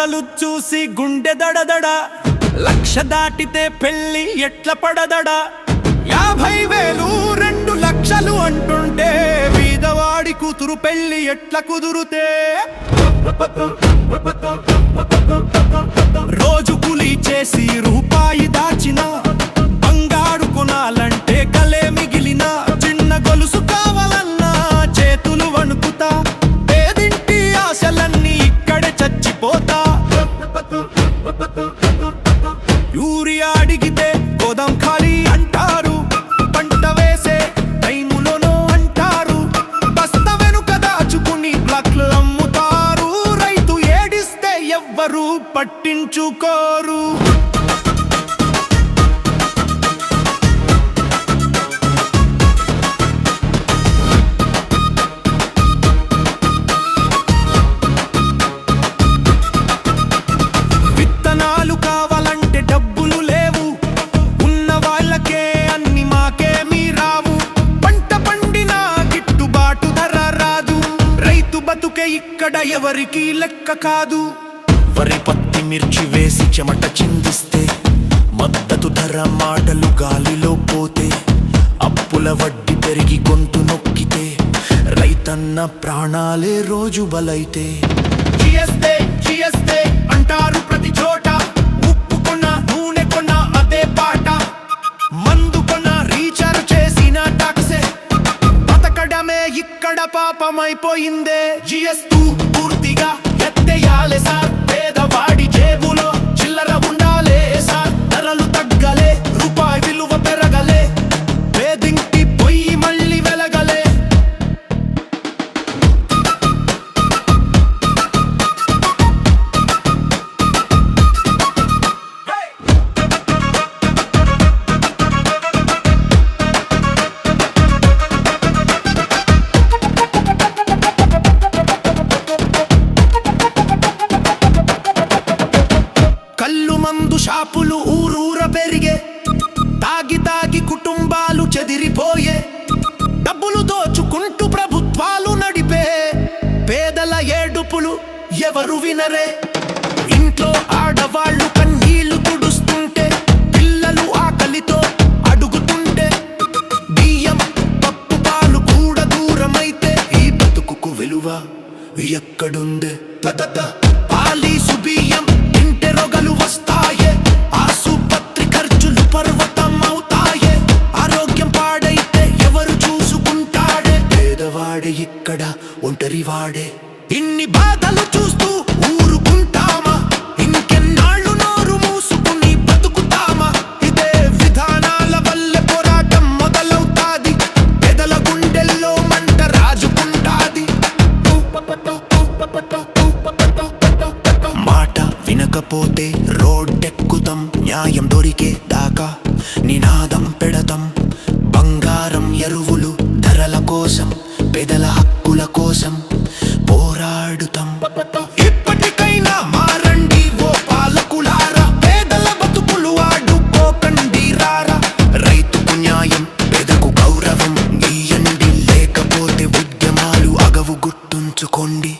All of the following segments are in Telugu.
నగలు చూసి గుండె దడదడ, లక్ష దాటితే పెళ్లి ఎట్ల పడదడా. 50,000 2 లక్షలు అంటుంటే బీదవాడి కూతురు పెళ్లి ఎట్ల కుదురుతే. రోజు కూలి చేసి రూపాయి దాచిన, బంగారు కొనాలంటే కలే మిగిలిన. చిన్న గొలుసు కావాలన్నా చేతులు వణుకుతా, పేదింటి ఆశలన్నీ ఇక్కడే చచ్చిపోతా. యూరియా అడిగితే గోదాం ఖాళీ అంటారు, పంట వేసే టైములోనో అంటారు. బస్త వెనుక దాచుకుని బ్లాక్లు అమ్ముతారు, రైతు ఏడిస్తే ఎవ్వరూ పట్టించుకోరు. విత్తనాలు కావాలంటే డబ్బులు లేవు, ఉన్న వాళ్ళకే అన్ని మాకేమీ రావు. పంట పండినా గిట్టుబాటు ధర రాదు, రైతు బతుకే ఇక్కడ ఎవరికీ లెక్క కాదు. వరి పత్తి మిర్చి వేసి చెమట చిందిస్తే, మద్దతు ధర మాటలు గాలిలో పోతే, అప్పుల వడ్డీ పెరిగి గొంతు నొక్కితే, రైతన్న ప్రాణాలే రోజు బలైతే. జిఎస్టీ అంటారు ప్రతి చోట, ఉప్పు కొన్న నూనె కొన్న అదే పాట. మందు కొన్న రీఛార్జ్ చేసిన టాక్సే, బతకడమే ఇక్కడ పాపమైపోయిందే. జిఎస్టీ పూర్తిగా ఎత్తేయాలే సార్, పేదవాడి జేబులో చిల్లర ఉండాలే సార్. ధరలు తగ్గలే, రూపాయి విలువ పెరగలే, పేదింటి పొయ్యి మళ్ళీ వెలగలే. కళ్ళు మందు షాపులు ఊరూర పెరిగే, తాగి తాగి కుటుంబాలు చెదిరిపోయే. డబ్బులు దోచుకుంటూ ప్రభుత్వాలు నడిపే, పేదల ఏడుపులు ఎవరు వినరే. ఇంట్లో ఆడవాళ్లు కన్నీళ్లు తుడుస్తుంటే, పిల్లలు ఆకలితో అడుగుతుంటే, బియ్యం పప్పు పాలు కూడా దూరమైతే, ఈ బతుకుకు విలువ ఎక్కడుందే. పాలీసు బియ్యం ఇంటి రొగలు వస్తాయే, ఆసుపత్రి ఖర్చులు పర్వతం అవుతాయే. ఆరోగ్యం పాడైతే ఎవరు చూసుకుంటాడే, పేదవాడే ఇక్కడ ఒంటరి వాడే. ఇన్ని బాధలు చూస్తూ ఊరుకుంటామా, ఇంకెన్నాళ్ళు నోరు మూసుకుని బతుకుతామా. ఇదే విధానాల వల్లే పోరాటం మొదలవుతాది, పేదల గుండెల్లో మంట రాజుకుంటాది. మాట వినకపోతే రోడ్డెక్కుతాం, న్యాయం దొరికే దాకా నినాదం పెడతాం. బంగారం ఎరువులు ధరల కోసం, పేదల హక్కుల కోసం పోరాడుతాం. ఇప్పటికైనా మారండి ఓ పాలకులారా, పేదల బతుకులు ఆడుకోకండి రారా. రైతుకు న్యాయం, పేదకు గౌరవం ఇయ్యండి, లేకపోతే ఉద్యమాలు అగవు గుర్తుంచుకోండి.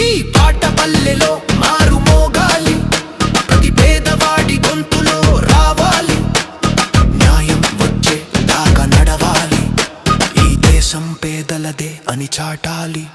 ఈ పాట పల్లెలో మారు మోగాలి, ప్రతి పేదవాడి గొంతులో రావాలి. న్యాయం వచ్చే దాకా నడవాలి, ఈ దేశం పేదలదే అని చాటాలి.